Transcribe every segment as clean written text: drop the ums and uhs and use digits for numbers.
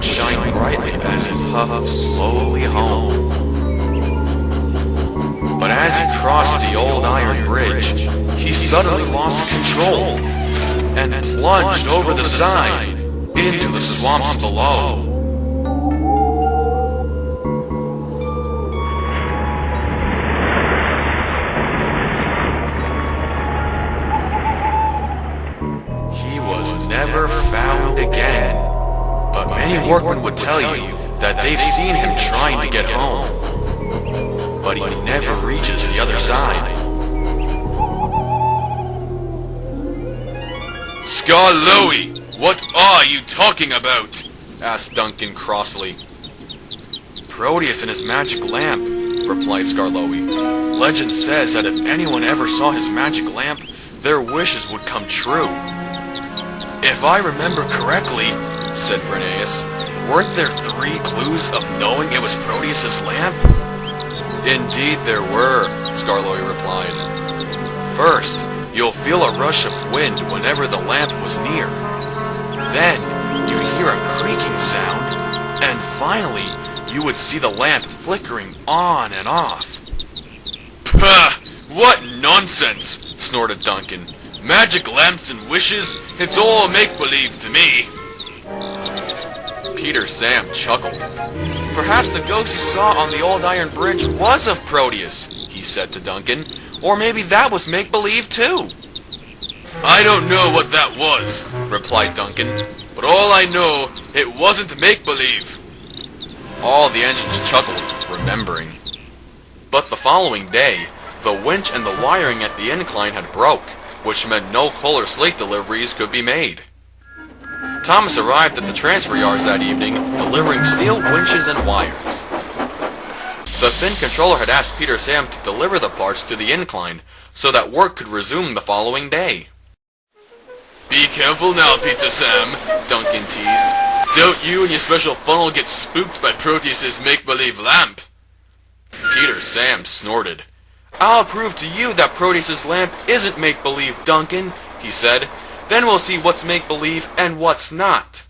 would shine brightly as he puffed slowly home. But as he crossed the old iron bridge, he suddenly lost control and plunged over the side into the swamps below. He was never found again, but many workmen would tell you that they've seen him trying to get home, but he never reaches the other side. Skarloey, what are you talking about? Asked Duncan crossly. Proteus and his magic lamp, replied Skarloey. Legend says that if anyone ever saw his magic lamp, their wishes would come true. If I remember correctly, said Proteus, weren't there 3 clues of knowing it was Proteus's lamp? Indeed there were, Skarloey replied. First, you'll feel a rush of wind whenever the lamp was near. Then, you'd hear a creaking sound, and finally, you would see the lamp flickering on and off. Pah! What nonsense! Snorted Duncan. Magic lamps and wishes? It's all make-believe to me. Peter Sam chuckled. Perhaps the ghost you saw on the old iron bridge was of Proteus, he said to Duncan. Or maybe that was make-believe too. I don't know what that was, replied Duncan, but all I know, it wasn't make-believe. All the engines chuckled, remembering. But the following day, the winch and the wiring at the incline had broke, which meant no coal or slate deliveries could be made. Thomas arrived at the transfer yards that evening, delivering steel winches and wires. The Finn controller had asked Peter Sam to deliver the parts to the incline, so that work could resume the following day. Be careful now, Peter Sam, Duncan teased. Don't you and your special funnel get spooked by Proteus's make-believe lamp. Peter Sam snorted. I'll prove to you that Proteus's lamp isn't make-believe, Duncan, he said. Then we'll see what's make-believe and what's not.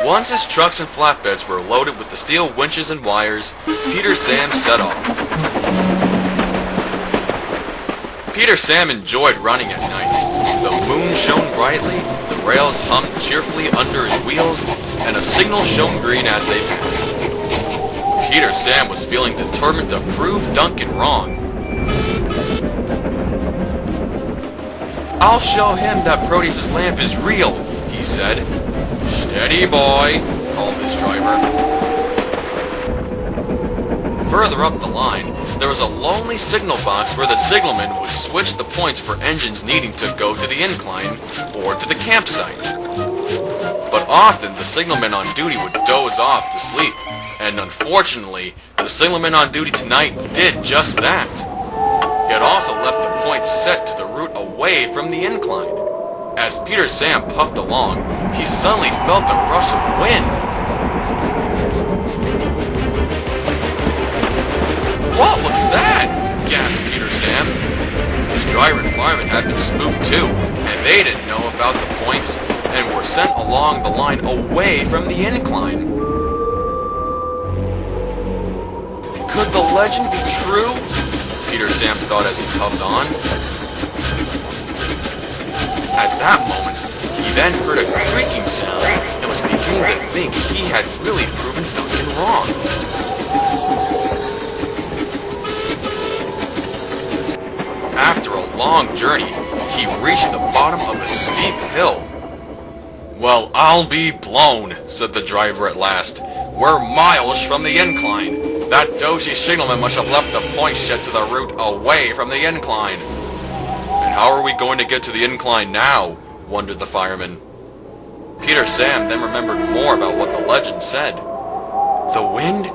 Once his trucks and flatbeds were loaded with the steel winches and wires, Peter Sam set off. Peter Sam enjoyed running at night. The moon shone brightly, the rails hummed cheerfully under his wheels, and a signal shone green as they passed. Peter Sam was feeling determined to prove Duncan wrong. I'll show him that Proteus's lamp is real, he said. Steady, boy, called his driver. Further up the line, there was a lonely signal box where the signalman would switch the points for engines needing to go to the incline or to the campsite. But often the signalman on duty would doze off to sleep, and unfortunately, the signalman on duty tonight did just that. He had also left the points set to the route away from the incline. As Peter Sam puffed along, he suddenly felt a rush of wind. What was that? Gasped Peter Sam. His driver and fireman had been spooked too, and they didn't know about the points and were sent along the line away from the incline. Could the legend be true? Peter Sam thought as he puffed on. At that moment, he then heard a creaking sound and was beginning to think he had really proven Duncan wrong. After a long journey, he reached the bottom of a steep hill. Well, I'll be blown, said the driver at last. We're miles from the incline. That dozy signalman must have left the point set to the route away from the incline. And how are we going to get to the incline now? Wondered the fireman. Peter Sam then remembered more about what the legend said. The wind?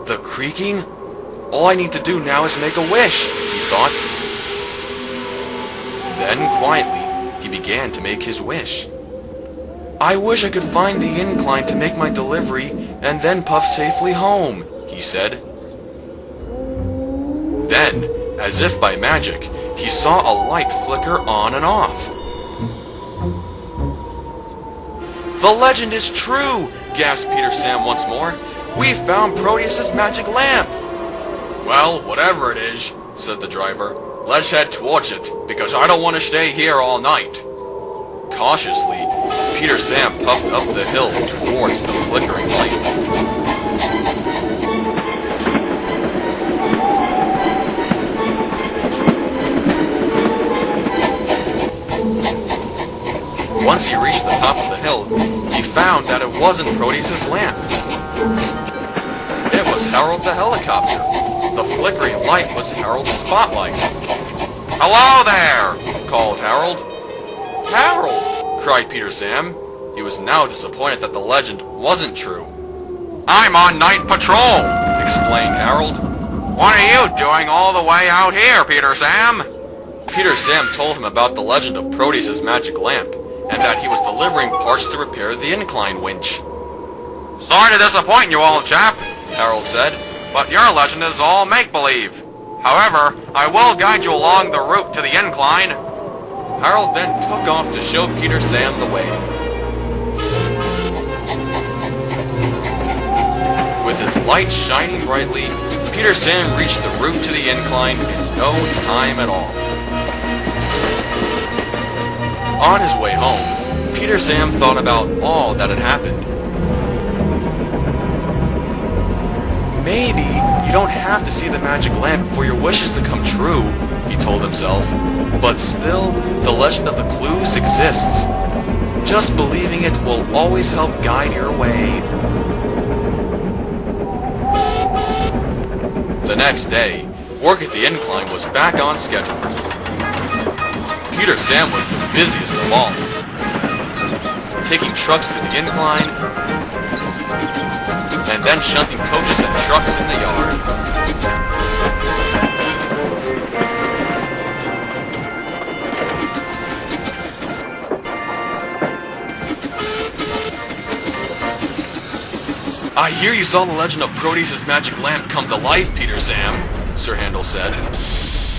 The creaking? All I need to do now is make a wish, he thought. Then, quietly, he began to make his wish. I wish I could find the incline to make my delivery and then puff safely home, he said. Then, as if by magic, he saw a light flicker on and off. The legend is true! Gasped Peter Sam once more. We found Proteus's magic lamp! Well, whatever it is, said the driver, let's head towards it, because I don't want to stay here all night. Cautiously, Peter Sam puffed up the hill towards the flickering light. Once he reached the top of the hill, he found that it wasn't Proteus's lamp. It was Harold the helicopter. The flickering light was Harold's spotlight. "Hello there!" called Harold. "Harold!" cried Peter Sam. He was now disappointed that the legend wasn't true. "I'm on night patrol," explained Harold. "What are you doing all the way out here, Peter Sam?" Peter Sam told him about the legend of Proteus's magic lamp, and that he was delivering parts to repair the incline winch. "Sorry to disappoint you, old chap," Harold said, "but your legend is all make-believe. However, I will guide you along the route to the incline." Harold then took off to show Peter Sam the way. With his light shining brightly, Peter Sam reached the route to the incline in no time at all. On his way home, Peter Sam thought about all that had happened. Maybe you don't have to see the magic lamp for your wishes to come true, he told himself. But still, the legend of the clues exists. Just believing it will always help guide your way. The next day, work at the incline was back on schedule. Peter Sam was the busiest of all, taking trucks to the incline, and then shunting coaches and trucks in the yard. "I hear you saw the legend of Proteus's magic lamp come to life, Peter Sam," Sir Handel said.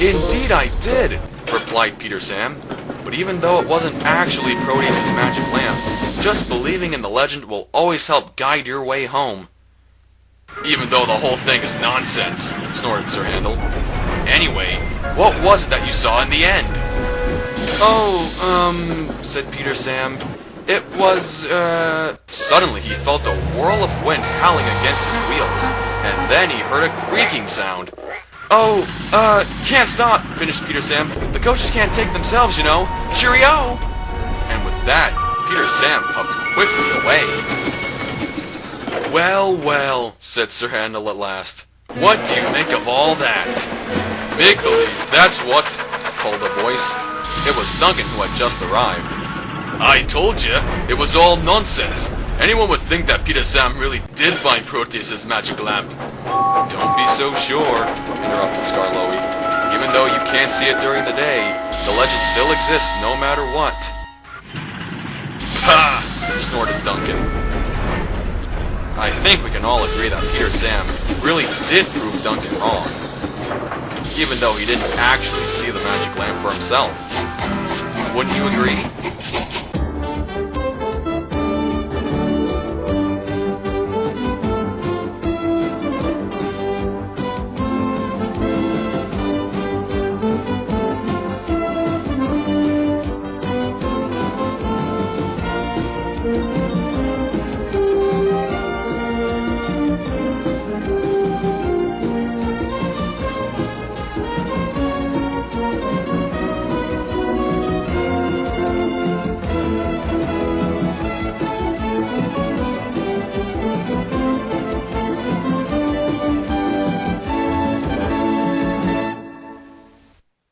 "Indeed I did," replied Peter Sam. "But even though it wasn't actually Proteus's magic lamp, just believing in the legend will always help guide your way home." "Even though the whole thing is nonsense," snorted Sir Handel. "Anyway, what was it that you saw in the end?" Said Peter Sam. "It was, Suddenly he felt a whirl of wind howling against his wheels, and then he heard a creaking sound. Can't stop," finished Peter Sam. "The coaches can't take themselves, you know. Cheerio!" And with that, Peter Sam puffed quickly away. "Well, well," said Sir Handel at last. "What do you make of all that?" "Make-believe, that's what," called a voice. It was Duncan who had just arrived. "I told you, it was all nonsense. Anyone would think that Peter Sam really did find Proteus's magic lamp." "Don't be so sure," interrupted Skarloey. "Even though you can't see it during the day, the legend still exists no matter what." "Pah!" snorted Duncan. I think we can all agree that Peter Sam really did prove Duncan wrong, even though he didn't actually see the magic lamp for himself. Wouldn't you agree?